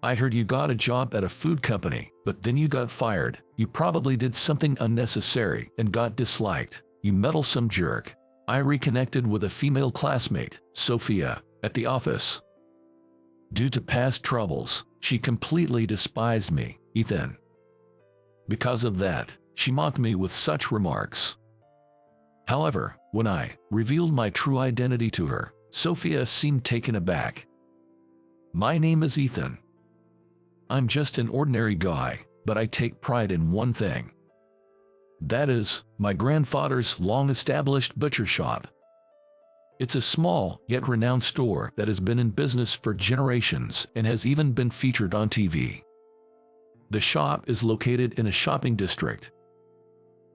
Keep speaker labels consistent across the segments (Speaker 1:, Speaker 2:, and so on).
Speaker 1: I heard you got a job at a food company, but then you got fired. You probably did something unnecessary and got disliked. You meddlesome jerk. I reconnected with a female classmate, Sophia, at the office. Due to past troubles, she completely despised me, Ethan. Because of that, she mocked me with such remarks. However, when I revealed my true identity to her, Sophia seemed taken aback. My name is Ethan. I'm just an ordinary guy, but I take pride in one thing. That is, my grandfather's long-established butcher shop. It's a small, yet renowned store that has been in business for generations and has even been featured on TV. The shop is located in a shopping district.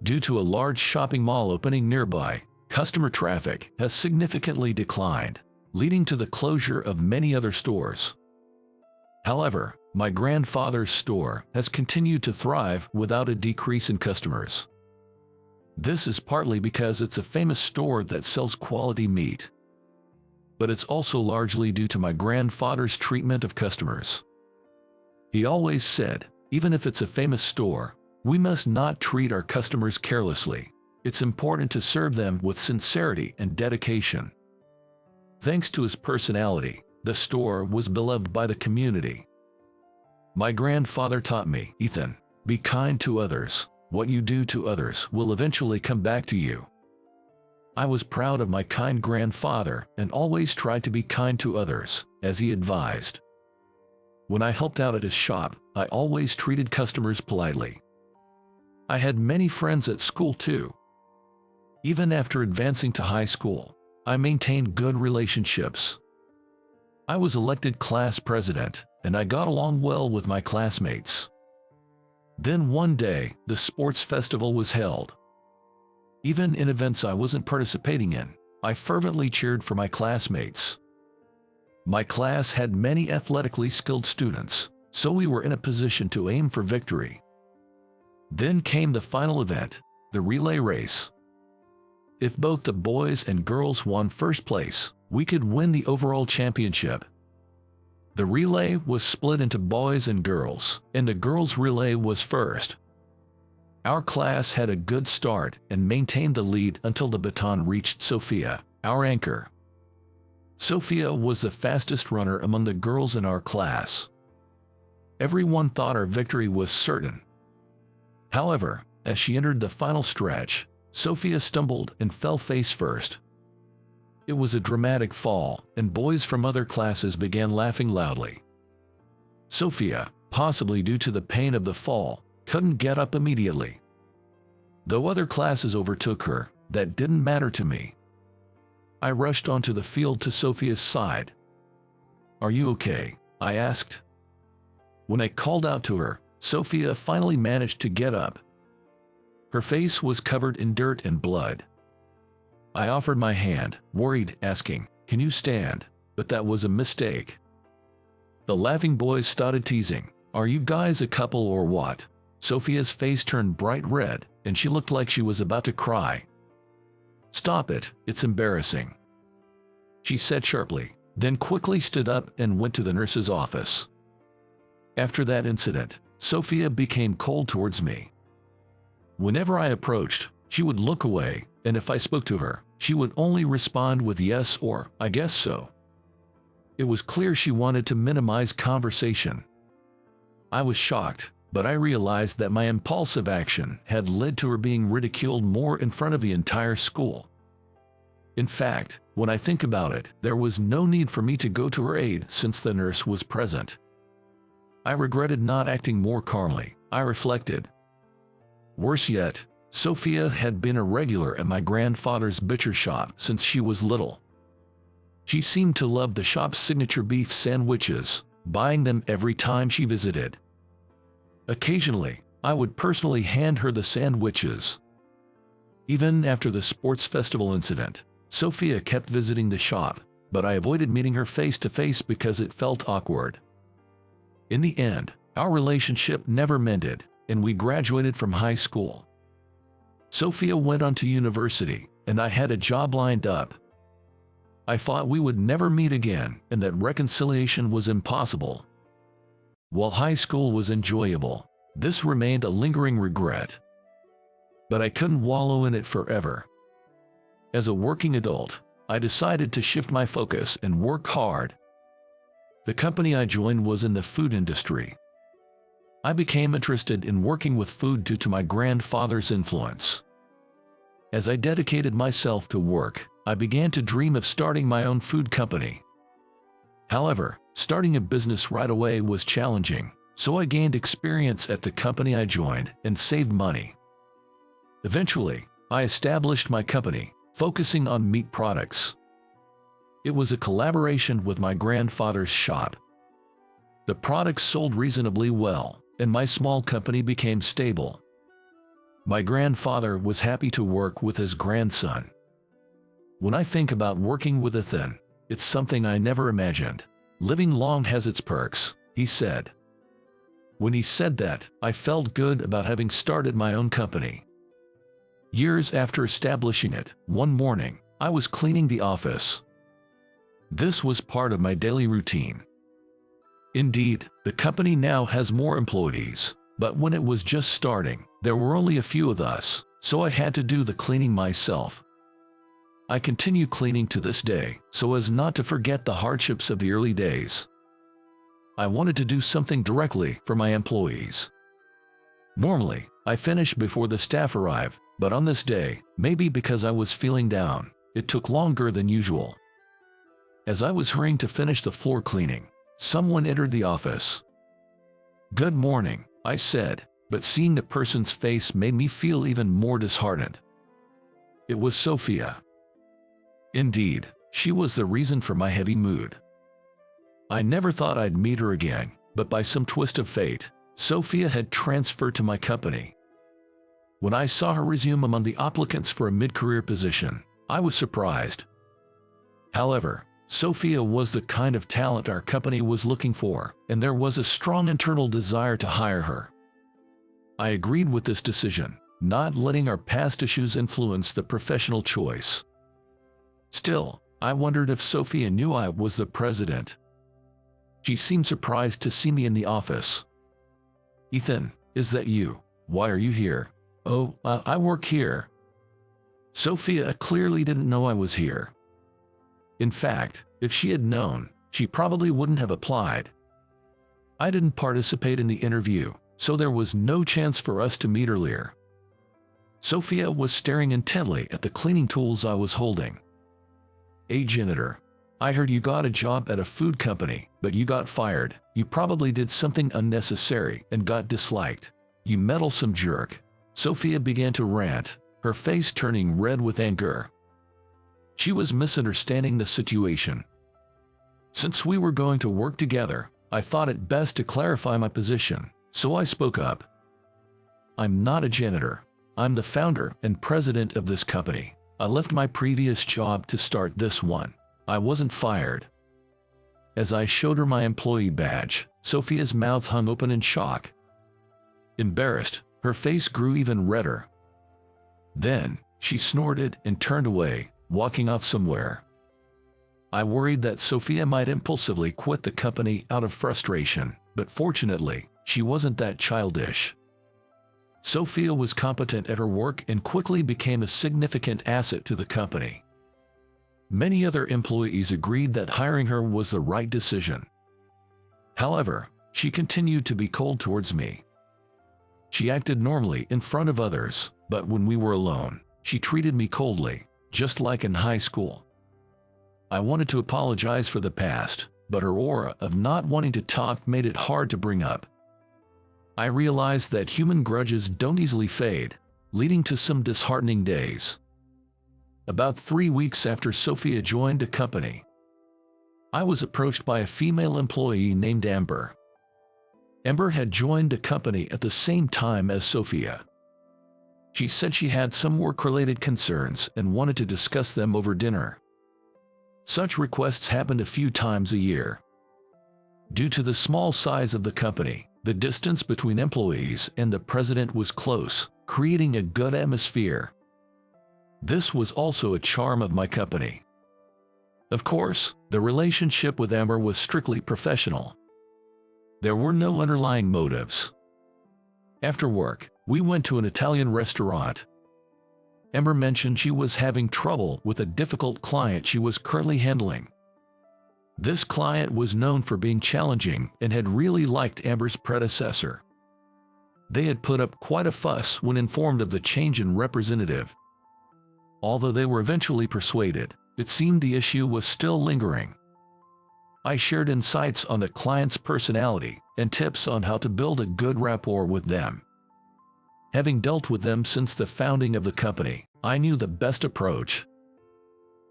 Speaker 1: Due to a large shopping mall opening nearby, customer traffic has significantly declined, leading to the closure of many other stores. However, my grandfather's store has continued to thrive without a decrease in customers. This is partly because it's a famous store that sells quality meat. But it's also largely due to my grandfather's treatment of customers. He always said, even if it's a famous store, we must not treat our customers carelessly. It's important to serve them with sincerity and dedication. Thanks to his personality, the store was beloved by the community. My grandfather taught me, Ethan, be kind to others. What you do to others will eventually come back to you. I was proud of my kind grandfather and always tried to be kind to others, as he advised. When I helped out at his shop, I always treated customers politely. I had many friends at school too. Even after advancing to high school, I maintained good relationships. I was elected class president, and I got along well with my classmates. Then one day, the sports festival was held. Even in events I wasn't participating in, I fervently cheered for my classmates. My class had many athletically skilled students, so we were in a position to aim for victory. Then came the final event, the relay race. If both the boys and girls won first place, we could win the overall championship. The relay was split into boys and girls, and the girls' relay was first. Our class had a good start and maintained the lead until the baton reached Sophia, our anchor. Sophia was the fastest runner among the girls in our class. Everyone thought our victory was certain. However, as she entered the final stretch, Sophia stumbled and fell face first. It was a dramatic fall, and boys from other classes began laughing loudly. Sophia, possibly due to the pain of the fall, couldn't get up immediately. Though other classes overtook her, that didn't matter to me. I rushed onto the field to Sophia's side. "Are you okay?" I asked. When I called out to her, Sophia finally managed to get up. Her face was covered in dirt and blood. I offered my hand, worried, asking, "Can you stand?" But that was a mistake. The laughing boys started teasing, "Are you guys a couple or what?" Sophia's face turned bright red, and she looked like she was about to cry. "Stop it, it's embarrassing," she said sharply, then quickly stood up and went to the nurse's office. After that incident, Sophia became cold towards me. Whenever I approached, she would look away, and if I spoke to her, she would only respond with yes or "I guess so." It was clear she wanted to minimize conversation. I was shocked, but I realized that my impulsive action had led to her being ridiculed more in front of the entire school. In fact, when I think about it, there was no need for me to go to her aid since the nurse was present. I regretted not acting more calmly, I reflected. Worse yet, Sophia had been a regular at my grandfather's butcher shop since she was little. She seemed to love the shop's signature beef sandwiches, buying them every time she visited. Occasionally, I would personally hand her the sandwiches. Even after the sports festival incident, Sophia kept visiting the shop, but I avoided meeting her face to face because it felt awkward. In the end, our relationship never mended, and we graduated from high school. Sophia went on to university, and I had a job lined up. I thought we would never meet again and that reconciliation was impossible. While high school was enjoyable, this remained a lingering regret. But I couldn't wallow in it forever. As a working adult, I decided to shift my focus and work hard. The company I joined was in the food industry. I became interested in working with food due to my grandfather's influence. As I dedicated myself to work, I began to dream of starting my own food company. However, starting a business right away was challenging, so I gained experience at the company I joined and saved money. Eventually, I established my company, focusing on meat products. It was a collaboration with my grandfather's shop. The products sold reasonably well, and my small company became stable. My grandfather was happy to work with his grandson. When I think about working with Ethan, it's something I never imagined. Living long has its perks, he said. When he said that, I felt good about having started my own company. Years after establishing it, one morning, I was cleaning the office. This was part of my daily routine. Indeed, the company now has more employees, but when it was just starting, there were only a few of us, so I had to do the cleaning myself. I continue cleaning to this day, so as not to forget the hardships of the early days. I wanted to do something directly for my employees. Normally, I finish before the staff arrive, but on this day, maybe because I was feeling down, it took longer than usual. As I was hurrying to finish the floor cleaning, someone entered the office. "Good morning," I said, but seeing the person's face made me feel even more disheartened. It was Sophia. Indeed, she was the reason for my heavy mood. I never thought I'd meet her again, but by some twist of fate, Sophia had transferred to my company. When I saw her resume among the applicants for a mid-career position, I was surprised. However, Sophia was the kind of talent our company was looking for, and there was a strong internal desire to hire her. I agreed with this decision, not letting our past issues influence the professional choice. Still, I wondered if Sophia knew I was the president. She seemed surprised to see me in the office. "Ethan, is that you? Why are you here?" "Oh, I work here." Sophia clearly didn't know I was here. In fact, if she had known, she probably wouldn't have applied. I didn't participate in the interview, so there was no chance for us to meet earlier. Sophia was staring intently at the cleaning tools I was holding. "Hey, janitor, I heard you got a job at a food company, but you got fired. You probably did something unnecessary and got disliked. You meddlesome jerk." Sophia began to rant, her face turning red with anger. She was misunderstanding the situation. Since we were going to work together, I thought it best to clarify my position, so I spoke up. "I'm not a janitor. I'm the founder and president of this company. I left my previous job to start this one. I wasn't fired." As I showed her my employee badge, Sophia's mouth hung open in shock. Embarrassed, her face grew even redder. Then, she snorted and turned away, walking off somewhere. I worried that Sophia might impulsively quit the company out of frustration, but fortunately, she wasn't that childish. Sophia was competent at her work and quickly became a significant asset to the company. Many other employees agreed that hiring her was the right decision. However, she continued to be cold towards me. She acted normally in front of others, but when we were alone, she treated me coldly, just like in high school. I wanted to apologize for the past, but her aura of not wanting to talk made it hard to bring up. I realized that human grudges don't easily fade, leading to some disheartening days. About 3 weeks after Sophia joined the company, I was approached by a female employee named Amber. Amber had joined the company at the same time as Sophia. She said she had some work-related concerns and wanted to discuss them over dinner. Such requests happened a few times a year. Due to the small size of the company, the distance between employees and the president was close, creating a good atmosphere. This was also a charm of my company. Of course, the relationship with Amber was strictly professional. There were no underlying motives. After work, we went to an Italian restaurant. Ember mentioned she was having trouble with a difficult client she was currently handling. This client was known for being challenging and had really liked Amber's predecessor. They had put up quite a fuss when informed of the change in representative. Although they were eventually persuaded, it seemed the issue was still lingering. I shared insights on the client's personality and tips on how to build a good rapport with them. Having dealt with them since the founding of the company, I knew the best approach.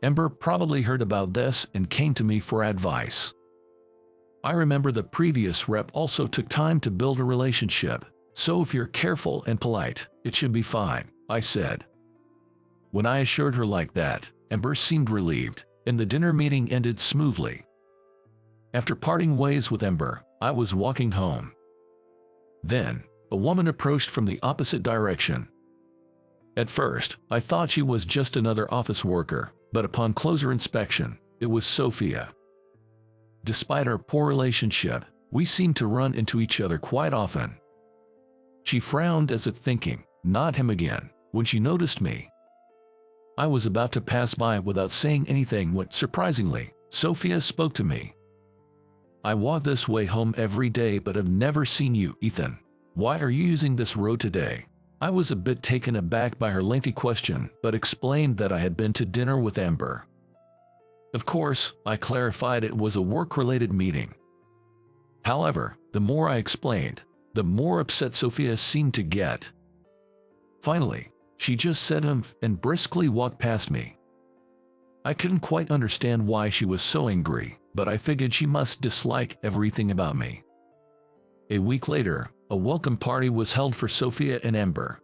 Speaker 1: Ember probably heard about this and came to me for advice. I remember the previous rep also took time to build a relationship, so if you're careful and polite, it should be fine, I said. When I assured her like that, Ember seemed relieved, and the dinner meeting ended smoothly. After parting ways with Ember, I was walking home. Then, a woman approached from the opposite direction. At first, I thought she was just another office worker, but upon closer inspection, it was Sophia. Despite our poor relationship, we seemed to run into each other quite often. She frowned as if thinking, "Not him again," when she noticed me. I was about to pass by without saying anything when, surprisingly, Sophia spoke to me. "I walk this way home every day but have never seen you, Ethan. Why are you using this road today?" I was a bit taken aback by her lengthy question, but explained that I had been to dinner with Ember. Of course, I clarified it was a work-related meeting. However, the more I explained, the more upset Sophia seemed to get. Finally, she just said and briskly walked past me. I couldn't quite understand why she was so angry, but I figured she must dislike everything about me. A week later, a welcome party was held for Sophia and Ember.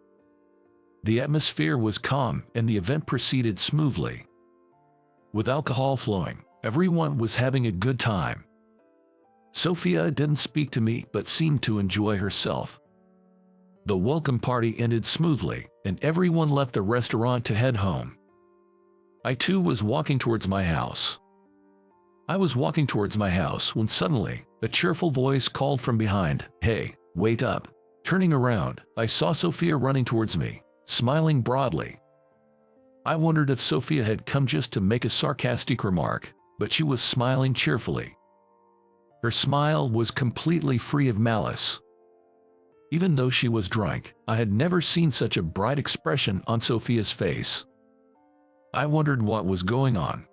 Speaker 1: The atmosphere was calm and the event proceeded smoothly. With alcohol flowing, everyone was having a good time. Sophia didn't speak to me but seemed to enjoy herself. The welcome party ended smoothly, and everyone left the restaurant to head home. I too was walking towards my house. When suddenly, a cheerful voice called from behind, "Hey, wait up." Turning around, I saw Sophia running towards me, smiling broadly. I wondered if Sophia had come just to make a sarcastic remark, but she was smiling cheerfully. Her smile was completely free of malice. Even though she was drunk, I had never seen such a bright expression on Sophia's face. I wondered what was going on.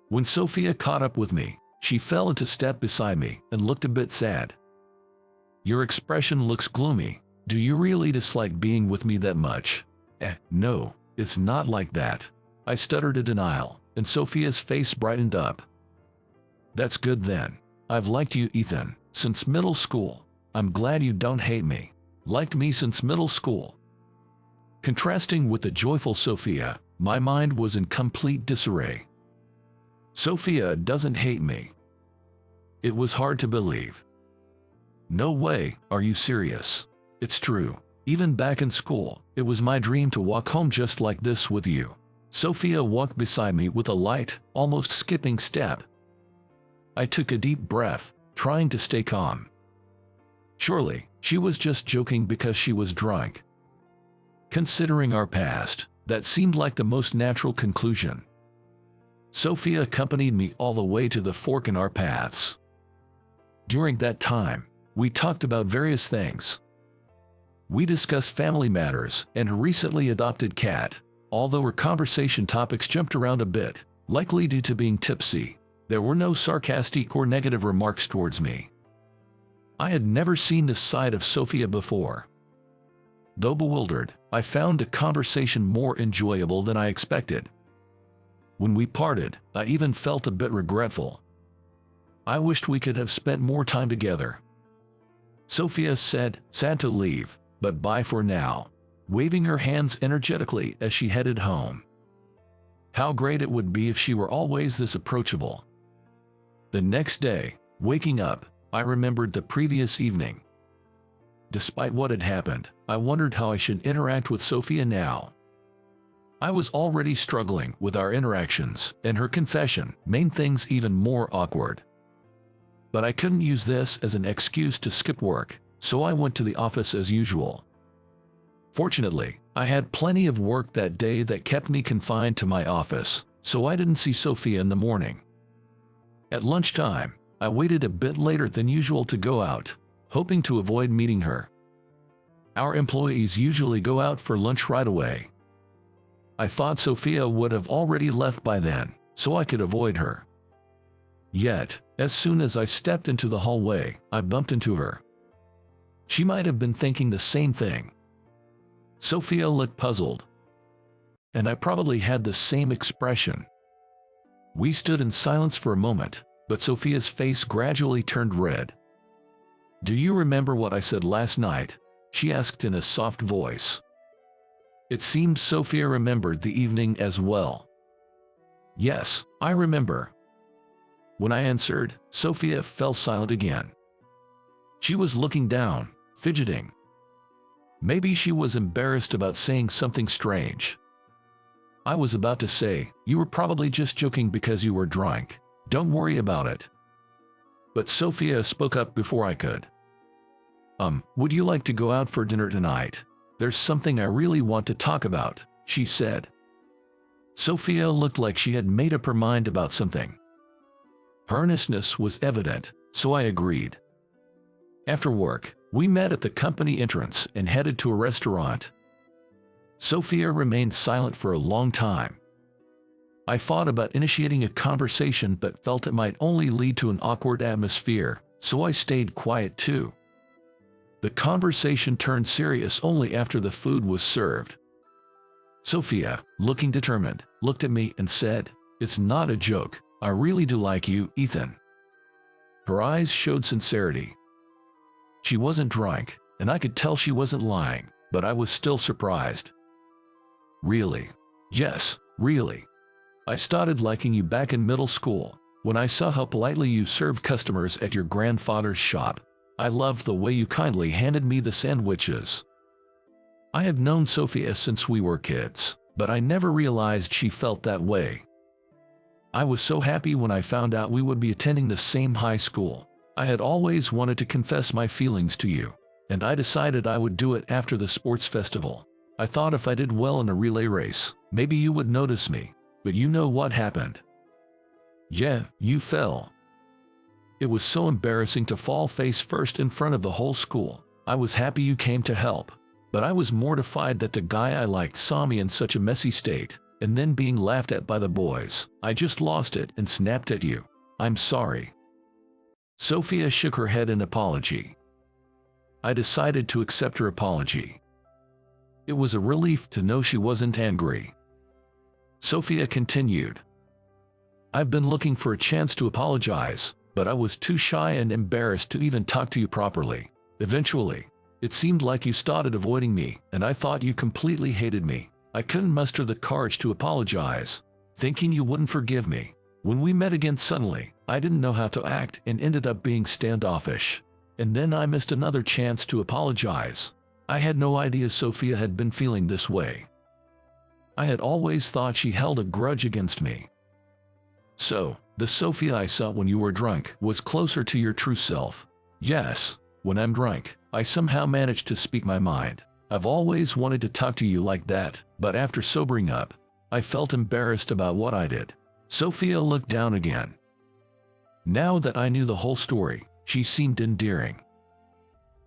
Speaker 1: When Sophia caught up with me, she fell into step beside me and looked a bit sad. "Your expression looks gloomy. Do you really dislike being with me that much?" No, it's not like that." I stuttered in denial, and Sophia's face brightened up. "That's good then. I've liked you, Ethan, since middle school. I'm glad you don't hate me. Liked me since middle school." Contrasting with the joyful Sophia, my mind was in complete disarray. Sophia doesn't hate me. It was hard to believe. "No way, are you serious?" "It's true. Even back in school, it was my dream to walk home just like this with you." Sophia walked beside me with a light, almost skipping step. I took a deep breath, trying to stay calm. Surely, she was just joking because she was drunk. Considering our past, that seemed like the most natural conclusion. Sophia accompanied me all the way to the fork in our paths. During that time, we talked about various things. We discussed family matters and her recently adopted cat, although her conversation topics jumped around a bit, likely due to being tipsy. There were no sarcastic or negative remarks towards me. I had never seen this side of Sophia before. Though bewildered, I found the conversation more enjoyable than I expected. When we parted, I even felt a bit regretful. I wished we could have spent more time together. Sophia said, "Sad to leave, but bye for now," waving her hands energetically as she headed home. How great it would be if she were always this approachable. The next day, waking up, I remembered the previous evening. Despite what had happened, I wondered how I should interact with Sophia now. I was already struggling with our interactions, and her confession made things even more awkward. But I couldn't use this as an excuse to skip work, so I went to the office as usual. Fortunately, I had plenty of work that day that kept me confined to my office, so I didn't see Sophia in the morning. At lunchtime, I waited a bit later than usual to go out, hoping to avoid meeting her. Our employees usually go out for lunch right away. I thought Sophia would have already left by then, so I could avoid her. Yet, as soon as I stepped into the hallway, I bumped into her. She might have been thinking the same thing. Sophia looked puzzled. And I probably had the same expression. We stood in silence for a moment, but Sophia's face gradually turned red. "Do you remember what I said last night?" she asked in a soft voice. It seemed Sophia remembered the evening as well. "Yes, I remember." When I answered, Sophia fell silent again. She was looking down, fidgeting. Maybe she was embarrassed about saying something strange. I was about to say, "You were probably just joking because you were drunk. Don't worry about it." But Sophia spoke up before I could. Would you like to go out for dinner tonight? There's something I really want to talk about," she said. Sophia looked like she had made up her mind about something. Her earnestness was evident, so I agreed. After work, we met at the company entrance and headed to a restaurant. Sophia remained silent for a long time. I thought about initiating a conversation but felt it might only lead to an awkward atmosphere, so I stayed quiet too. The conversation turned serious only after the food was served. Sophia, looking determined, looked at me and said, "It's not a joke. I really do like you, Ethan." Her eyes showed sincerity. She wasn't drunk, and I could tell she wasn't lying, but I was still surprised. "Really?" "Yes, really. I started liking you back in middle school, when I saw how politely you served customers at your grandfather's shop. I loved the way you kindly handed me the sandwiches." I have known Sophia since we were kids, but I never realized she felt that way. I was so happy when I found out we would be attending the same high school. I had always wanted to confess my feelings to you, and I decided I would do it after the sports festival. I thought if I did well in a relay race, maybe you would notice me, but you know what happened. Yeah, you fell. It was so embarrassing to fall face first in front of the whole school. I was happy you came to help, but I was mortified that the guy I liked saw me in such a messy state, and then being laughed at by the boys. I just lost it and snapped at you. I'm sorry." Sophia shook her head in apology. I decided to accept her apology. It was a relief to know she wasn't angry. Sophia continued, "I've been looking for a chance to apologize, but I was too shy and embarrassed to even talk to you properly. Eventually, it seemed like you started avoiding me, and I thought you completely hated me. I couldn't muster the courage to apologize, thinking you wouldn't forgive me. When we met again suddenly, I didn't know how to act and ended up being standoffish. And then I missed another chance to apologize. I had no idea Sophia had been feeling this way. I had always thought she held a grudge against me. So, the Sophia I saw when you were drunk was closer to your true self. Yes, when I'm drunk, I somehow manage to speak my mind. I've always wanted to talk to you like that, but after sobering up, I felt embarrassed about what I did." Sophia looked down again. Now that I knew the whole story, she seemed endearing.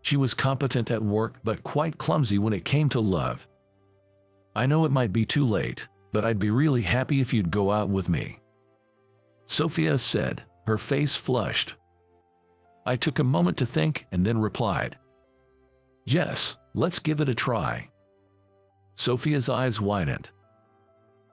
Speaker 1: She was competent at work but quite clumsy when it came to love. "I know it might be too late, but I'd be really happy if you'd go out with me," Sophia said, her face flushed. I took a moment to think and then replied, "Yes, let's give it a try." Sophia's eyes widened.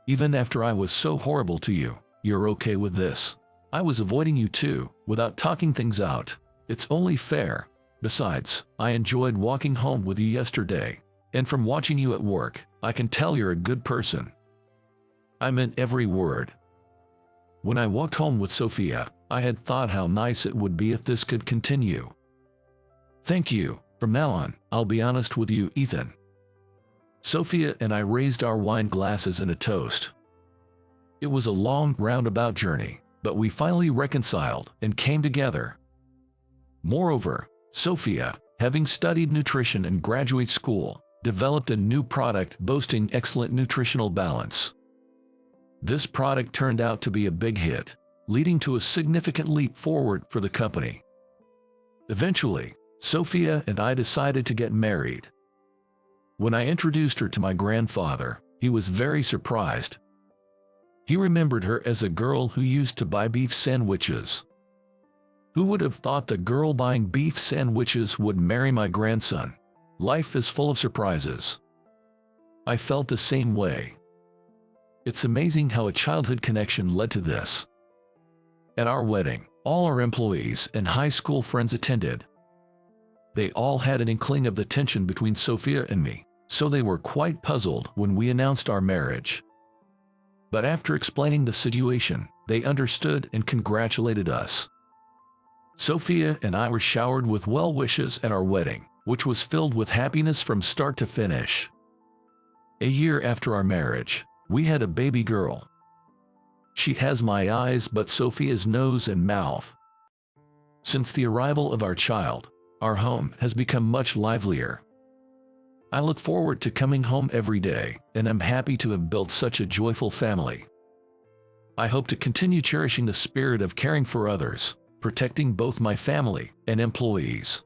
Speaker 1: "Even after I was so horrible to you, you're okay with this? I was avoiding you too, without talking things out. It's only fair. Besides, I enjoyed walking home with you yesterday, and from watching you at work, I can tell you're a good person." I meant every word. When I walked home with Sophia, I had thought how nice it would be if this could continue. "Thank you. From now on, I'll be honest with you, Ethan." Sophia and I raised our wine glasses in a toast. It was a long, roundabout journey, but we finally reconciled and came together. Moreover, Sophia, having studied nutrition in graduate school, developed a new product boasting excellent nutritional balance. This product turned out to be a big hit, leading to a significant leap forward for the company. Eventually, Sophia and I decided to get married. When I introduced her to my grandfather, he was very surprised. He remembered her as a girl who used to buy beef sandwiches. Who would have thought the girl buying beef sandwiches would marry my grandson? Life is full of surprises. I felt the same way. It's amazing how a childhood connection led to this. At our wedding, all our employees and high school friends attended. They all had an inkling of the tension between Sophia and me, so they were quite puzzled when we announced our marriage. But after explaining the situation, they understood and congratulated us. Sophia and I were showered with well wishes at our wedding, which was filled with happiness from start to finish. A year after our marriage, we had a baby girl. She has my eyes but Sophia's nose and mouth. Since the arrival of our child, our home has become much livelier. I look forward to coming home every day, and I'm happy to have built such a joyful family. I hope to continue cherishing the spirit of caring for others, protecting both my family and employees.